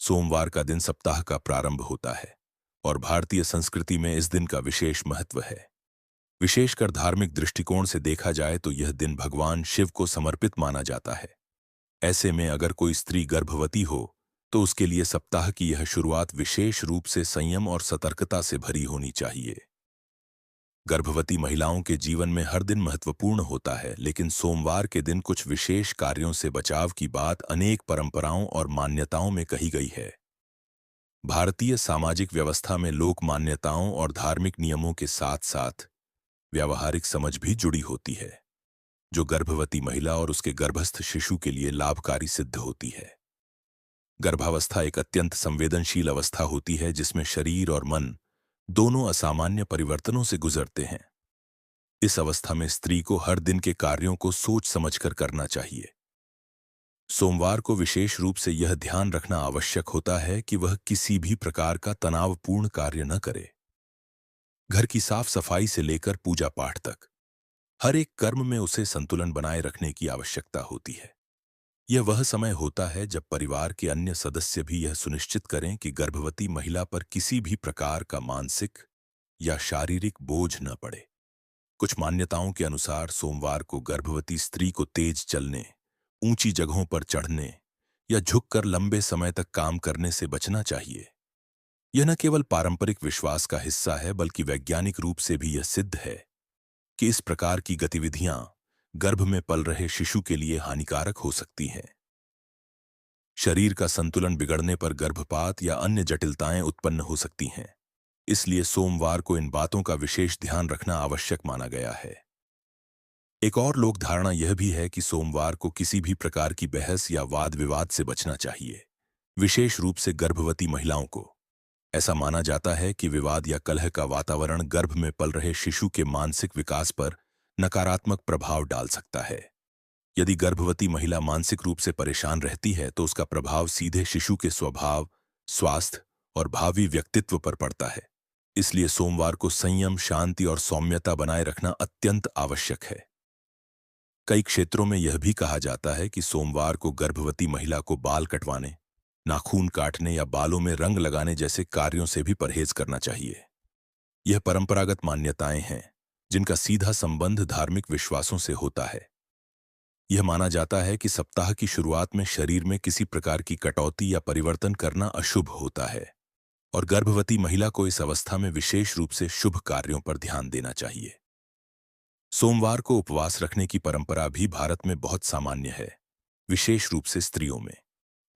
सोमवार का दिन सप्ताह का प्रारंभ होता है और भारतीय संस्कृति में इस दिन का विशेष महत्व है। विशेषकर धार्मिक दृष्टिकोण से देखा जाए तो यह दिन भगवान शिव को समर्पित माना जाता है। ऐसे में अगर कोई स्त्री गर्भवती हो तो उसके लिए सप्ताह की यह शुरुआत विशेष रूप से संयम और सतर्कता से भरी होनी चाहिए। गर्भवती महिलाओं के जीवन में हर दिन महत्वपूर्ण होता है, लेकिन सोमवार के दिन कुछ विशेष कार्यों से बचाव की बात अनेक परंपराओं और मान्यताओं में कही गई है। भारतीय सामाजिक व्यवस्था में लोक मान्यताओं और धार्मिक नियमों के साथ साथ व्यावहारिक समझ भी जुड़ी होती है, जो गर्भवती महिला और उसके गर्भस्थ शिशु के लिए लाभकारी सिद्ध होती है। गर्भावस्था एक अत्यंत संवेदनशील अवस्था होती है जिसमें शरीर और मन दोनों असामान्य परिवर्तनों से गुजरते हैं। इस अवस्था में स्त्री को हर दिन के कार्यों को सोच समझकर करना चाहिए। सोमवार को विशेष रूप से यह ध्यान रखना आवश्यक होता है कि वह किसी भी प्रकार का तनावपूर्ण कार्य न करे। घर की साफ सफाई से लेकर पूजा पाठ तक हर एक कर्म में उसे संतुलन बनाए रखने की आवश्यकता होती है। यह वह समय होता है जब परिवार के अन्य सदस्य भी यह सुनिश्चित करें कि गर्भवती महिला पर किसी भी प्रकार का मानसिक या शारीरिक बोझ न पड़े। कुछ मान्यताओं के अनुसार सोमवार को गर्भवती स्त्री को तेज चलने, ऊंची जगहों पर चढ़ने या झुककर लंबे समय तक काम करने से बचना चाहिए। यह न केवल पारंपरिक विश्वास का हिस्सा है, बल्कि वैज्ञानिक रूप से भी यह सिद्ध है कि इस प्रकार की गतिविधियां गर्भ में पल रहे शिशु के लिए हानिकारक हो सकती हैं। शरीर का संतुलन बिगड़ने पर गर्भपात या अन्य जटिलताएं उत्पन्न हो सकती हैं। इसलिए सोमवार को इन बातों का विशेष ध्यान रखना आवश्यक माना गया है। एक और लोक धारणा यह भी है कि सोमवार को किसी भी प्रकार की बहस या वाद विवाद से बचना चाहिए, विशेष रूप से गर्भवती महिलाओं को। ऐसा माना जाता है कि विवाद या कलह का वातावरण गर्भ में पल रहे शिशु के मानसिक विकास पर नकारात्मक प्रभाव डाल सकता है। यदि गर्भवती महिला मानसिक रूप से परेशान रहती है तो उसका प्रभाव सीधे शिशु के स्वभाव, स्वास्थ्य और भावी व्यक्तित्व पर पड़ता है। इसलिए सोमवार को संयम, शांति और सौम्यता बनाए रखना अत्यंत आवश्यक है। कई क्षेत्रों में यह भी कहा जाता है कि सोमवार को गर्भवती महिला को बाल कटवाने, नाखून काटने या बालों में रंग लगाने जैसे कार्यों से भी परहेज करना चाहिए। यह परंपरागत मान्यताएं हैं जिनका सीधा संबंध धार्मिक विश्वासों से होता है। यह माना जाता है कि सप्ताह की शुरुआत में शरीर में किसी प्रकार की कटौती या परिवर्तन करना अशुभ होता है और गर्भवती महिला को इस अवस्था में विशेष रूप से शुभ कार्यों पर ध्यान देना चाहिए। सोमवार को उपवास रखने की परंपरा भी भारत में बहुत सामान्य है, विशेष रूप से स्त्रियों में।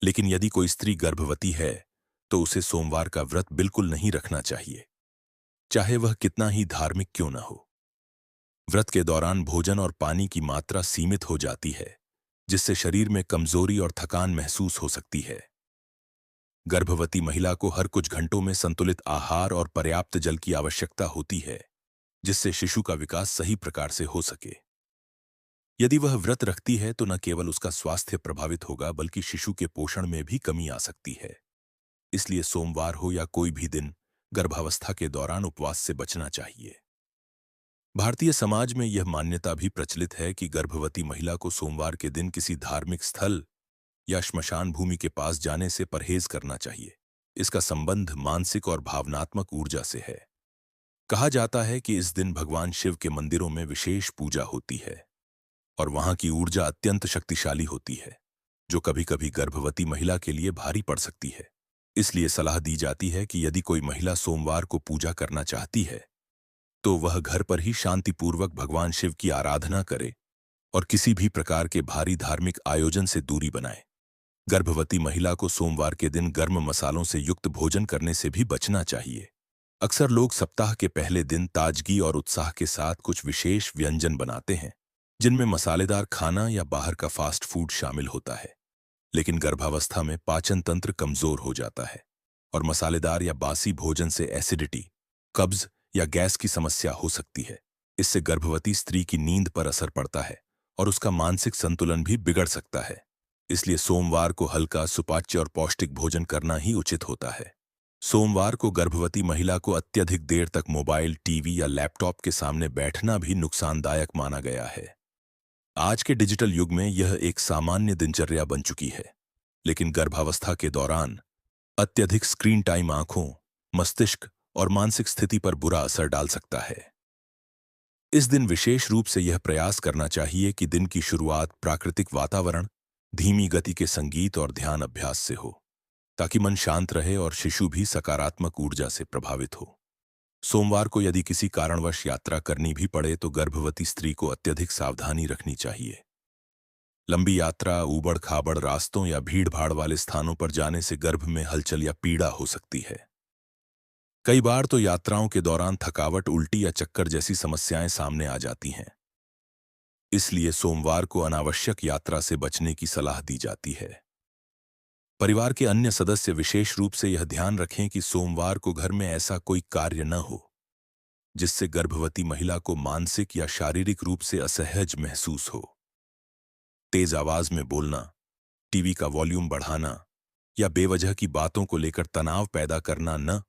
लेकिन यदि कोई स्त्री गर्भवती है तो उसे सोमवार का व्रत बिल्कुल नहीं रखना चाहिए, चाहे वह कितना ही धार्मिक क्यों न हो। व्रत के दौरान भोजन और पानी की मात्रा सीमित हो जाती है, जिससे शरीर में कमजोरी और थकान महसूस हो सकती है। गर्भवती महिला को हर कुछ घंटों में संतुलित आहार और पर्याप्त जल की आवश्यकता होती है, जिससे शिशु का विकास सही प्रकार से हो सके। यदि वह व्रत रखती है तो न केवल उसका स्वास्थ्य प्रभावित होगा, बल्कि शिशु के पोषण में भी कमी आ सकती है। इसलिए सोमवार हो या कोई भी दिन, गर्भावस्था के दौरान उपवास से बचना चाहिए। भारतीय समाज में यह मान्यता भी प्रचलित है कि गर्भवती महिला को सोमवार के दिन किसी धार्मिक स्थल या श्मशान भूमि के पास जाने से परहेज करना चाहिए। इसका संबंध मानसिक और भावनात्मक ऊर्जा से है। कहा जाता है कि इस दिन भगवान शिव के मंदिरों में विशेष पूजा होती है और वहां की ऊर्जा अत्यंत शक्तिशाली होती है, जो कभी-कभी गर्भवती महिला के लिए भारी पड़ सकती है। इसलिए सलाह दी जाती है कि यदि कोई महिला सोमवार को पूजा करना चाहती है तो वह घर पर ही शांतिपूर्वक भगवान शिव की आराधना करे और किसी भी प्रकार के भारी धार्मिक आयोजन से दूरी बनाए। गर्भवती महिला को सोमवार के दिन गर्म मसालों से युक्त भोजन करने से भी बचना चाहिए। अक्सर लोग सप्ताह के पहले दिन ताजगी और उत्साह के साथ कुछ विशेष व्यंजन बनाते हैं, जिनमें मसालेदार खाना या बाहर का फास्ट फूड शामिल होता है। लेकिन गर्भावस्था में पाचन तंत्र कमजोर हो जाता है और मसालेदार या बासी भोजन से एसिडिटी, कब्ज या गैस की समस्या हो सकती है। इससे गर्भवती स्त्री की नींद पर असर पड़ता है और उसका मानसिक संतुलन भी बिगड़ सकता है। इसलिए सोमवार को हल्का, सुपाच्य और पौष्टिक भोजन करना ही उचित होता है। सोमवार को गर्भवती महिला को अत्यधिक देर तक मोबाइल, टीवी या लैपटॉप के सामने बैठना भी नुकसानदायक माना गया है। आज के डिजिटल युग में यह एक सामान्य दिनचर्या बन चुकी है, लेकिन गर्भावस्था के दौरान अत्यधिक स्क्रीन टाइम आंखों, मस्तिष्क और मानसिक स्थिति पर बुरा असर डाल सकता है। इस दिन विशेष रूप से यह प्रयास करना चाहिए कि दिन की शुरुआत प्राकृतिक वातावरण, धीमी गति के संगीत और ध्यान अभ्यास से हो, ताकि मन शांत रहे और शिशु भी सकारात्मक ऊर्जा से प्रभावित हो। सोमवार को यदि किसी कारणवश यात्रा करनी भी पड़े तो गर्भवती स्त्री को अत्यधिक सावधानी रखनी चाहिए। लंबी यात्रा, ऊबड़ खाबड़ रास्तों या भीड़ भाड़ वाले स्थानों पर जाने से गर्भ में हलचल या पीड़ा हो सकती है। कई बार तो यात्राओं के दौरान थकावट, उल्टी या चक्कर जैसी समस्याएं सामने आ जाती हैं। इसलिए सोमवार को अनावश्यक यात्रा से बचने की सलाह दी जाती है। परिवार के अन्य सदस्य विशेष रूप से यह ध्यान रखें कि सोमवार को घर में ऐसा कोई कार्य न हो जिससे गर्भवती महिला को मानसिक या शारीरिक रूप से असहज महसूस हो। तेज आवाज में बोलना, टीवी का वॉल्यूम बढ़ाना या बेवजह की बातों को लेकर तनाव पैदा करना न